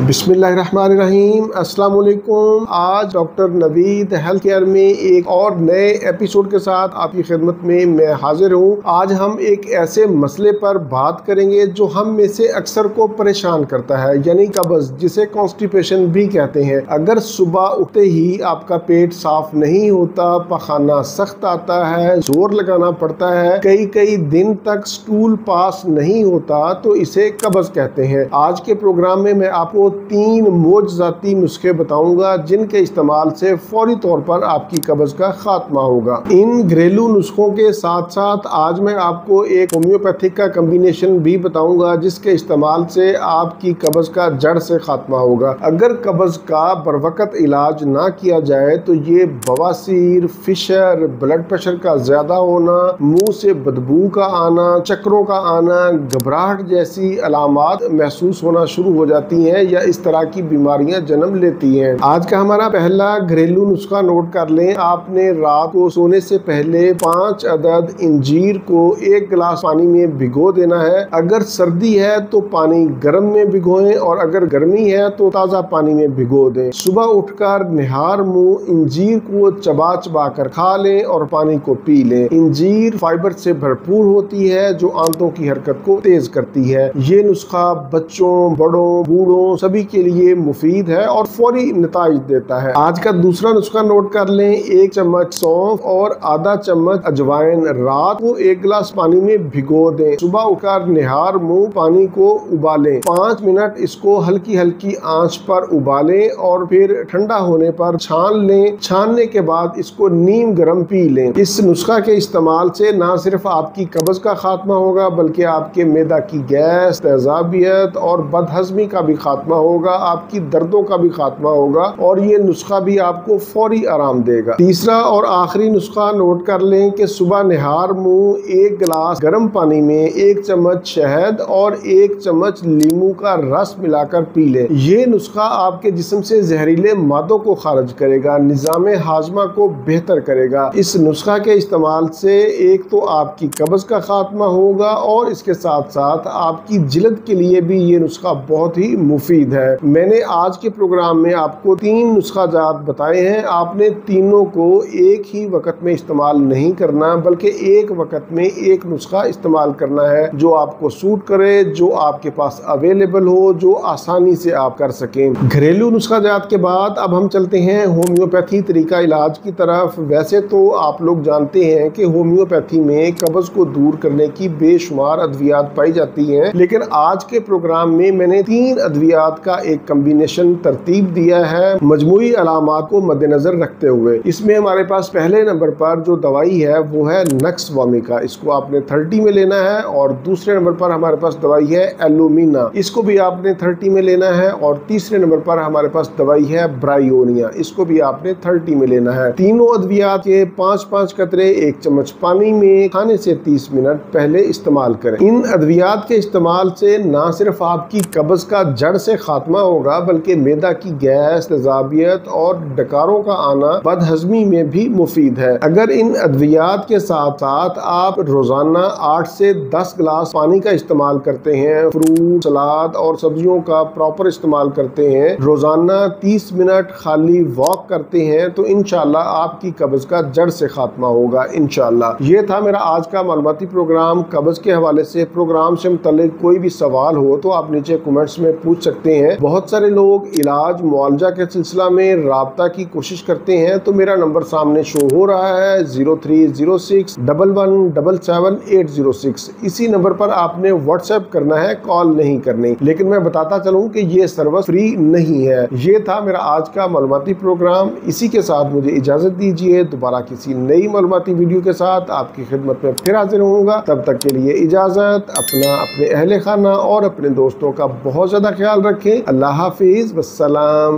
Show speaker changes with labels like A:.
A: बिस्मिल्लाहिर्रहमानिर्रहीम, अस्सलाम वालेकुम। आज डॉक्टर नवीद हेल्थ केयर में एक और नए एपिसोड के साथ आपकी खिदमत में मैं हाजिर हूँ। आज हम एक ऐसे मसले पर बात करेंगे जो हम में से अक्सर को परेशान करता है, यानी कब्ज, जिसे कॉन्स्टिपेशन भी कहते हैं। अगर सुबह उठते ही आपका पेट साफ नहीं होता, पखाना सख्त आता है, जोर लगाना पड़ता है, कई कई दिन तक स्टूल पास नहीं होता, तो इसे कब्ज कहते हैं। आज के प्रोग्राम में मैं आपको 3 मोजज़ाती नुस्खे बताऊंगा जिनके इस्तेमाल से फौरी तौर पर आपकी कब्ज का खात्मा होगा। इन घरेलू नुस्खों के साथ साथ आज मैं आपको एक होम्योपैथिक का कम्बिनेशन भी बताऊंगा जिसके इस्तेमाल से आपकी कब्ज का जड़ से खात्मा होगा। अगर कब्ज का बरवकत इलाज ना किया जाए तो ये बवासीर, फिशर, ब्लड प्रेशर का ज्यादा होना, मुंह से बदबू का आना, चक्रों का आना, घबराहट जैसी अलामात महसूस होना शुरू हो जाती हैं या इस तरह की बीमारियां जन्म लेती हैं। आज का हमारा पहला घरेलू नुस्खा नोट कर लें। आपने रात को सोने से पहले 5 अदद इंजीर को 1 गिलास पानी में भिगो देना है। अगर सर्दी है तो पानी गर्म में भिगोएं और अगर गर्मी है तो ताज़ा पानी में भिगो दें। सुबह उठकर निहार मुंह इंजीर को चबा चबा कर खा लें और पानी को पी लें। इंजीर फाइबर से भरपूर होती है जो आंतों की हरकत को तेज करती है। ये नुस्खा बच्चों, बड़ों, बूढ़ों सभी के लिए मुफीद है और फौरी नताइज देता है। आज का दूसरा नुस्खा नोट कर लें। 1 चम्मच सौंफ और आधा चम्मच अजवाइन रात को 1 गिलास पानी में भिगो दें। सुबह उठकर निहार मुंह पानी को उबालें। 5 मिनट इसको हल्की हल्की आंच पर उबालें और फिर ठंडा होने पर छान लें। छानने के बाद इसको नीम गर्म पी लें। इस नुस्खा के इस्तेमाल से ना सिर्फ आपकी कब्ज का खात्मा होगा बल्कि आपके मैदा की गैस, तेजाबियत और बदहजमी का भी खात्मा होगा, आपकी दर्दों का भी खात्मा होगा और ये नुस्खा भी आपको फौरी आराम देगा। तीसरा और आखिरी नुस्खा नोट कर लें कि सुबह निहार मुंह 1 गिलास गर्म पानी में 1 चम्मच शहद और 1 चम्मच नींबू का रस मिलाकर पी लें। ये नुस्खा आपके जिस्म से जहरीले मादों को खारिज करेगा, निज़ाम हाजमा को बेहतर करेगा। इस नुस्खा के इस्तेमाल से एक तो आपकी कब्ज का खात्मा होगा और इसके साथ साथ आपकी जिल्द के लिए भी ये नुस्खा बहुत ही मुफीद है। मैंने आज के प्रोग्राम में आपको 3 नुस्खा जात बताए हैं। आपने तीनों को एक ही वक्त में इस्तेमाल नहीं करना बल्कि एक वक्त में एक नुस्खा इस्तेमाल करना है जो आपको सूट करे, जो आपके पास अवेलेबल हो, जो आसानी से आप कर सकें। घरेलू नुस्खा जात के बाद अब हम चलते हैं होम्योपैथी तरीका इलाज की तरफ। वैसे तो आप लोग जानते हैं कि होम्योपैथी में कब्ज को दूर करने की बेशुमार अद्वियात पाई जाती हैं, लेकिन आज के प्रोग्राम में मैंने 3 अद्वियात का एक कम्बिनेशन तरतीब दिया है मजमूई अलामात को मद्देनजर रखते हुए। इसमें हमारे पास पहले नंबर पर जो दवाई है वो है नक्स वोमिका, इसको आपने 30 में लेना है। और दूसरे नंबर पर हमारे पास दवाई है एलुमिना, इसको भी आपने 30 में लेना है। और तीसरे नंबर पर हमारे पास दवाई है ब्रायोनिया, इसको भी आपने 30 में लेना है। तीनों अद्वियात के 5-5 कतरे 1 चम्मच पानी में खाने से 30 मिनट पहले इस्तेमाल करें। इन अद्वियात के इस्तेमाल से ना सिर्फ आपकी कब्ज का जड़ से खात्मा होगा बल्कि मैदा की गैस, तेजाबियत और डकारों का आना, बदहजमी में भी मुफीद है। अगर इन अद्वियात के साथ साथ आप रोजाना 8 से 10 गिलास पानी का इस्तेमाल करते हैं, फ्रूट, सलाद और सब्जियों का प्रॉपर इस्तेमाल करते हैं, रोजाना 30 मिनट खाली वॉक करते हैं, तो इंशाल्लाह आपकी कब्ज का जड़ से खात्मा होगा इंशाल्लाह। ये था मेरा आज का मालूमाती प्रोग्राम कब्ज के हवाले से। प्रोग्राम से मुतल्लिक कोई भी सवाल हो तो आप नीचे कमेंट्स में पूछ सकते हैं। बहुत सारे लोग इलाज मुआवजा के सिलसिला में राब्ता की कोशिश करते हैं, तो मेरा नंबर सामने शो हो रहा है 0306 1177 इसी नंबर पर आपने व्हाट्सएप करना है, कॉल नहीं करनी। लेकिन मैं बताता चलूं कि ये सर्विस फ्री नहीं है। ये था मेरा आज का मालूमाती प्रोग्राम। इसी के साथ मुझे इजाजत दीजिए। दोबारा किसी नई मालूमाती वीडियो के साथ आपकी खिदमत में फिर हाजिर होऊंगा। तब तक के लिए इजाजत। अपने अहले खाना और अपने दोस्तों का बहुत ज्यादा ख्याल रखें। अल्लाह हाफिज, वस्सलाम।